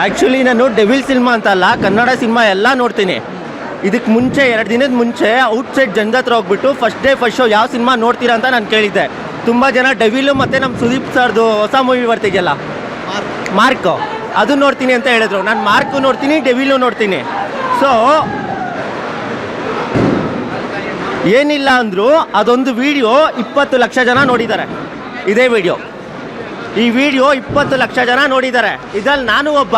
Actually ನಾನು devil cinema ಅಂತಲ್ಲ, Kannada cinema ಎಲ್ಲ ನೋಡ್ತೀನಿ. ಇದಕ್ಕೆ ಮುಂಚೆ 2 ದಿನದ ಮುಂಚೆ ಔಟ್ಸೈಡ್ ಜನದ ಹತ್ರ ಹೋಗ್ಬಿಟ್ಟು ಫಸ್ಟ್ ಶೋ ಯಾವ ಸಿನಿಮಾ ನೋಡ್ತೀರಾ ಅಂತ ನಾನು ಕೇಳಿದ್ದೆ. ತುಂಬ ಜನ ಡೆವಿಲು ಮತ್ತು ನಮ್ಮ ಸುದೀಪ್ ಸರ್ದು ಹೊಸ ಮೂವಿ ಬರ್ತಿದೆಯಲ್ಲ ಮಾರ್ಕು, ಅದು ನೋಡ್ತೀನಿ ಅಂತ ಹೇಳಿದ್ರು. ನಾನು ಮಾರ್ಕು ನೋಡ್ತೀನಿ, ಡೆವಿಲು ನೋಡ್ತೀನಿ. ಸೊ ಏನಿಲ್ಲ ಅಂದರೂ ಅದೊಂದು ವಿಡಿಯೋ 20 ಲಕ್ಷ ಜನ ನೋಡಿದ್ದಾರೆ. ಇದೇ ವಿಡಿಯೋ, ಈ ವಿಡಿಯೋ 20 ಲಕ್ಷ ಜನ ನೋಡಿದ್ದಾರೆ. ಇದರಲ್ಲಿ ನಾನು ಒಬ್ಬ.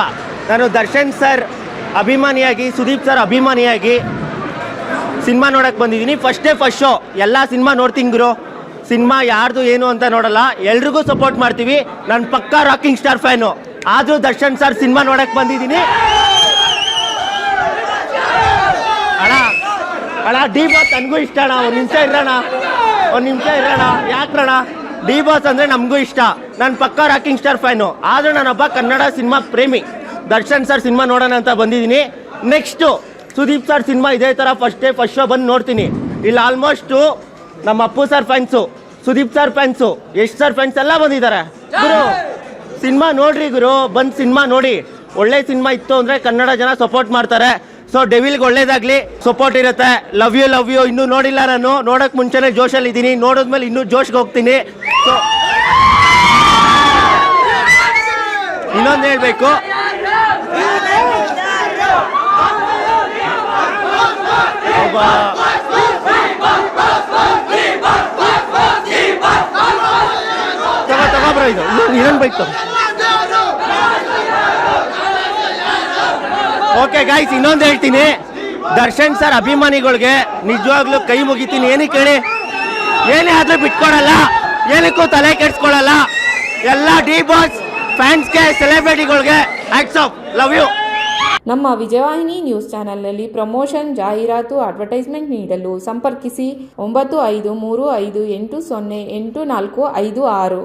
ನಾನು ದರ್ಶನ್ ಸರ್ ಅಭಿಮಾನಿಯಾಗಿ, ಸುದೀಪ್ ಸರ್ ಅಭಿಮಾನಿಯಾಗಿ ಸಿನಿಮಾ ನೋಡೋಕ್ಕೆ ಬಂದಿದ್ದೀನಿ. ಫಸ್ಟ್ ಶೋ ಎಲ್ಲ ಸಿನಿಮಾ ನೋಡ್ತೀನಿ ಗುರು. ಸಿನಿಮಾ ಯಾರ್ದು ಏನು ಅಂತ ನೋಡಲ್ಲ, ಎಲ್ರಿಗೂ ಸಪೋರ್ಟ್ ಮಾಡ್ತೀವಿ. ನಾನು ಪಕ್ಕಾ ರಾಕಿಂಗ್ ಸ್ಟಾರ್ ಫ್ಯಾನು. ಆದರೂ ದರ್ಶನ್ ಸರ್ ಸಿನಿಮಾ ನೋಡೋಕ್ಕೆ ಬಂದಿದ್ದೀನಿ. ಅಣ್ಣ ಡಿ ಬಾಸ್ ನನಗೂ ಇಷ್ಟ ಅಣ್ಣ. ಒಂದು ನಿಮಿಷ ಇರೋಣ. ಯಾಕಣ್ಣ? ಡಿ ಬಾಸ್ ಅಂದರೆ ನಮಗೂ ಇಷ್ಟ. ನಾನು ಪಕ್ಕಾ ರಾಕಿಂಗ್ ಸ್ಟಾರ್ ಫ್ಯಾನು. ಆದರೂ ನಾನೊಬ್ಬ ಕನ್ನಡ ಸಿನಿಮಾ ಪ್ರೇಮಿ. ದರ್ಶನ್ ಸರ್ ಸಿನಿಮಾ ನೋಡೋಣ ಅಂತ ಬಂದಿದ್ದೀನಿ. ನೆಕ್ಸ್ಟು ಸುದೀಪ್ ಸರ್ ಸಿನಿಮಾ ಇದೇ ಥರ ಫಸ್ಟ್ ಶೋ ಬಂದು ನೋಡ್ತೀನಿ. ಇಲ್ಲಿ ಆಲ್ಮೋಸ್ಟು ನಮ್ಮ Appu sir fans, Sudeep sir fans, Yash sir fans ಎಲ್ಲ ಬಂದಿದ್ದಾರೆ. ಗುರು ಸಿನಿಮಾ ನೋಡ್ರಿ ಗುರು, ಬಂದು ಸಿನಿಮಾ ನೋಡಿ. ಒಳ್ಳೆ ಸಿನಿಮಾ ಇತ್ತು ಅಂದರೆ ಕನ್ನಡ ಜನ ಸಪೋರ್ಟ್ ಮಾಡ್ತಾರೆ. ಸೊ ಡೆವಿಲ್ಗೆ ಒಳ್ಳೇದಾಗಲಿ, ಸಪೋರ್ಟ್ ಇರುತ್ತೆ. Love you. ಇನ್ನೂ ನೋಡಿಲ್ಲ, ನಾನು ನೋಡೋಕ್ಕೆ ಮುಂಚೆನೇ ಜೋಶಲ್ಲಿ ಇದ್ದೀನಿ. ನೋಡಿದ್ಮೇಲೆ ಇನ್ನೂ ಜೋಶ್ಗೆ ಹೋಗ್ತೀನಿ. ಸೊ ಇನ್ನೊಂದು ಹೇಳಬೇಕು, ತಗೋಬ್ರ ಇದು ಇನ್ನೊಂದು ಬೈಕ್ ತಗೋ. ಓಕೆ ಗೈಸ್, ಇನ್ನೊಂದು ಹೇಳ್ತೀನಿ. ದರ್ಶನ್ ಸರ್ ಅಭಿಮಾನಿಗಳಿಗೆ ನಿಜವಾಗ್ಲೂ ಕೈ ಮುಗಿತೀನಿ. ಏನಕ್ಕೆ ಹೇಳಿ, ಏನೇ ಆದರೂ ಬಿಟ್ಕೊಡಲ್ಲ, ಏನಕ್ಕೂ ತಲೆ ಕೆಡಿಸ್ಕೊಳ್ಳಲ್ಲ. ಎಲ್ಲ ಡಿ ಬಾಸ್ ಫ್ಯಾನ್ಸ್ಗೆ, ಸೆಲೆಬ್ರಿಟಿಗಳಿಗೆ ಹ್ಯಾಟ್ಸ್ ಆಫ್, ಲವ್ ಯು. ನಮ್ಮ ವಿಜಯವಾಹಿನಿ ನ್ಯೂಸ್ ಚಾನೆಲ್ನಲ್ಲಿ ಪ್ರಮೋಷನ್, ಜಾಹೀರಾತು, ಅಡ್ವರ್ಟೈಸ್ಮೆಂಟ್ ನೀಡಲು ಸಂಪರ್ಕಿಸಿ 9535808456.